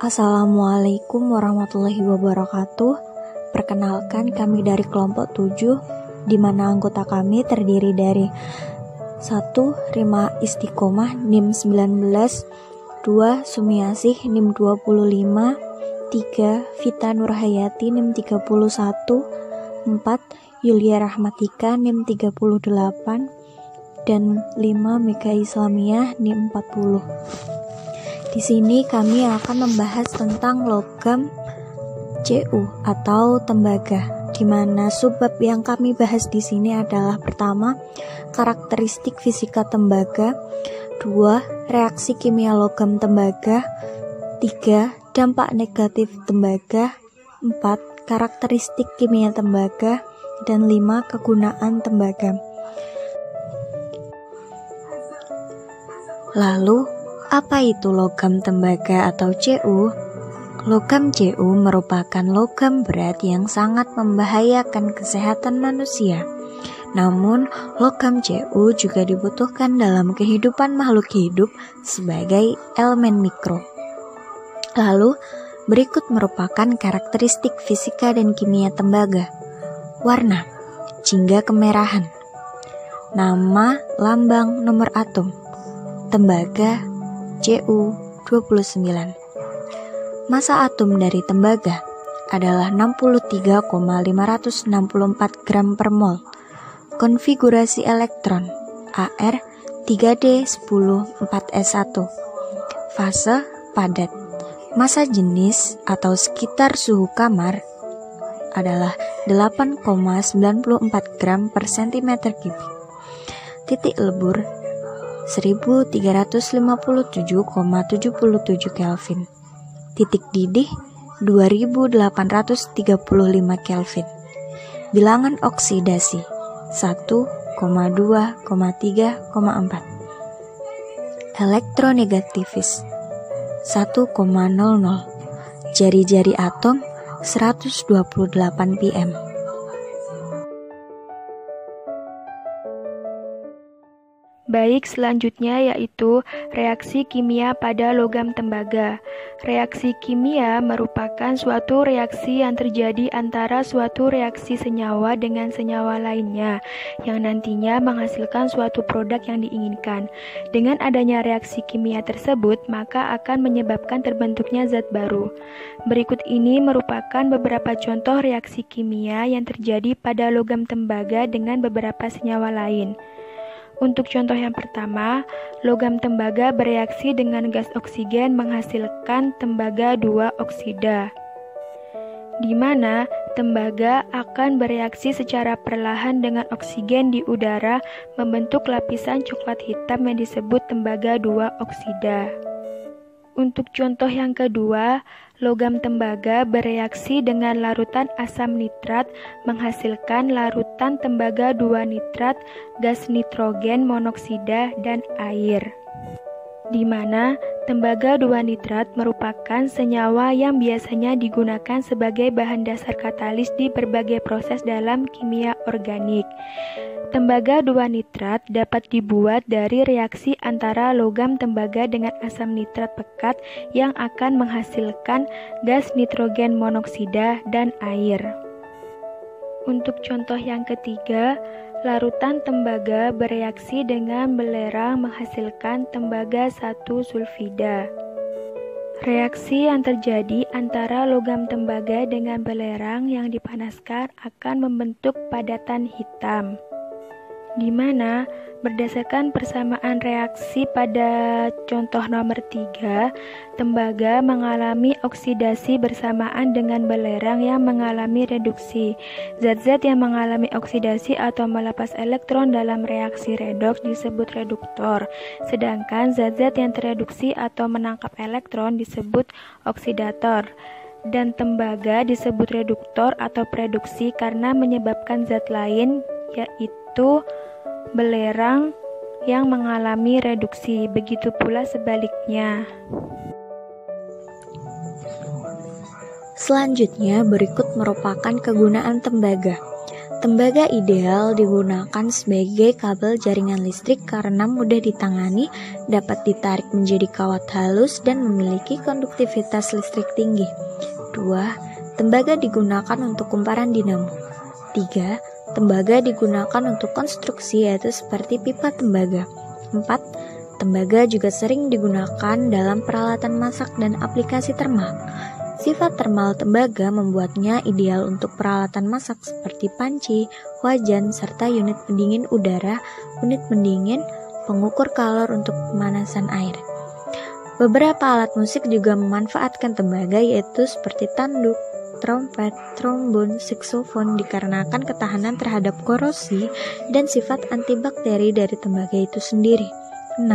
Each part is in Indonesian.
Assalamualaikum warahmatullahi wabarakatuh. Perkenalkan, kami dari kelompok 7, di mana anggota kami terdiri dari 1. Rima Istiqomah NIM 19, 2. Sumiasih NIM 25, 3. Vita Nurhayati NIM 31, 4. Yulia Rahmatika NIM 38, dan 5. Mega Islamiyah NIM 40. Di sini kami akan membahas tentang logam Cu atau tembaga, di mana subbab yang kami bahas di sini adalah pertama, karakteristik fisika tembaga, 2. reaksi kimia logam tembaga, 3. dampak negatif tembaga, 4. karakteristik kimia tembaga, dan 5. kegunaan tembaga. Lalu, apa itu logam tembaga atau Cu? Logam Cu merupakan logam berat yang sangat membahayakan kesehatan manusia. Namun, logam Cu juga dibutuhkan dalam kehidupan makhluk hidup sebagai elemen mikro. Lalu, berikut merupakan karakteristik fisika dan kimia tembaga. Warna, jingga kemerahan. Nama, lambang, nomor atom. Tembaga Cu29. Massa atom dari tembaga adalah 63,564 gram per mol. Konfigurasi elektron Ar 3D10-4s1. Fase padat. Massa jenis atau sekitar suhu kamar adalah 8,94 gram per cm kubik. Titik lebur 1357,77 Kelvin. Titik didih 2835 Kelvin. Bilangan oksidasi 1,2,3,4. Elektronegativis 1,00. Jari-jari atom 128 pm. Baik, selanjutnya yaitu reaksi kimia pada logam tembaga. Reaksi kimia merupakan suatu reaksi yang terjadi antara suatu reaksi senyawa dengan senyawa lainnya, yang nantinya menghasilkan suatu produk yang diinginkan. Dengan adanya reaksi kimia tersebut, maka akan menyebabkan terbentuknya zat baru. Berikut ini merupakan beberapa contoh reaksi kimia yang terjadi pada logam tembaga dengan beberapa senyawa lain. Untuk contoh yang pertama, logam tembaga bereaksi dengan gas oksigen menghasilkan tembaga 2 oksida, di mana tembaga akan bereaksi secara perlahan dengan oksigen di udara membentuk lapisan coklat hitam yang disebut tembaga 2 oksida. Untuk contoh yang kedua, logam tembaga bereaksi dengan larutan asam nitrat menghasilkan larutan tembaga 2 nitrat, gas nitrogen monoksida, dan air. Di mana tembaga 2 nitrat merupakan senyawa yang biasanya digunakan sebagai bahan dasar katalis di berbagai proses dalam kimia organik. Tembaga 2 nitrat dapat dibuat dari reaksi antara logam tembaga dengan asam nitrat pekat yang akan menghasilkan gas nitrogen monoksida dan air. Untuk contoh yang ketiga, larutan tembaga bereaksi dengan belerang menghasilkan tembaga 1 sulfida. Reaksi yang terjadi antara logam tembaga dengan belerang yang dipanaskan akan membentuk padatan hitam, di mana berdasarkan persamaan reaksi pada contoh nomor 3, tembaga mengalami oksidasi bersamaan dengan belerang yang mengalami reduksi. Zat-zat yang mengalami oksidasi atau melepas elektron dalam reaksi redoks disebut reduktor, sedangkan zat-zat yang tereduksi atau menangkap elektron disebut oksidator. Dan tembaga disebut reduktor atau preduksi karena menyebabkan zat lain, yaitu belerang yang mengalami reduksi. Begitu pula sebaliknya. Selanjutnya berikut merupakan kegunaan tembaga. Tembaga ideal digunakan sebagai kabel jaringan listrik karena mudah ditangani, dapat ditarik menjadi kawat halus, dan memiliki konduktivitas listrik tinggi. 2. Tembaga digunakan untuk kumparan dinamo. 3. Tembaga digunakan untuk konstruksi yaitu seperti pipa tembaga. 4. Tembaga juga sering digunakan dalam peralatan masak dan aplikasi termal. Sifat termal tembaga membuatnya ideal untuk peralatan masak seperti panci, wajan, serta unit pendingin udara, unit pendingin, pengukur kalor untuk pemanasan air. Beberapa alat musik juga memanfaatkan tembaga yaitu seperti tanduk, trompet, trombon, saksofon dikarenakan ketahanan terhadap korosi dan sifat antibakteri dari tembaga itu sendiri. 6.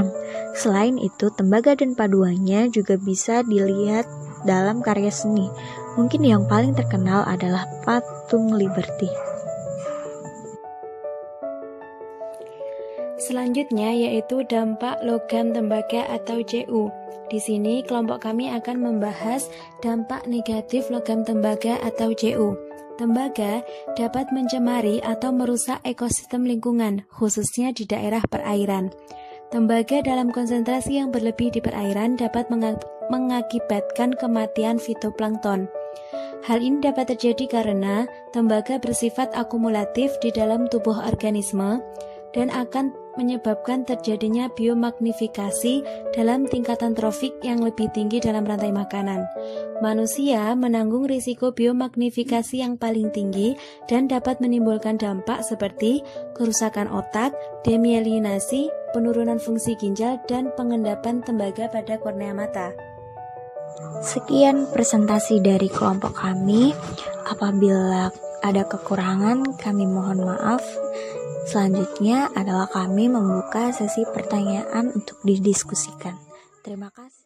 Selain itu, tembaga dan paduannya juga bisa dilihat dalam karya seni. Mungkin yang paling terkenal adalah patung Liberty. Selanjutnya yaitu dampak logam tembaga atau Cu. Di sini kelompok kami akan membahas dampak negatif logam tembaga atau Cu. Tembaga dapat mencemari atau merusak ekosistem lingkungan, khususnya di daerah perairan. Tembaga dalam konsentrasi yang berlebih di perairan dapat mengakibatkan kematian fitoplankton. Hal ini dapat terjadi karena tembaga bersifat akumulatif di dalam tubuh organisme dan akan menyebabkan terjadinya biomagnifikasi dalam tingkatan trofik yang lebih tinggi dalam rantai makanan. Manusia menanggung risiko biomagnifikasi yang paling tinggi dan dapat menimbulkan dampak seperti kerusakan otak, demyelinasi, penurunan fungsi ginjal, dan pengendapan tembaga pada kornea mata. Sekian presentasi dari kelompok kami. Apabila ada kekurangan, kami mohon maaf. Selanjutnya adalah kami membuka sesi pertanyaan untuk didiskusikan. Terima kasih.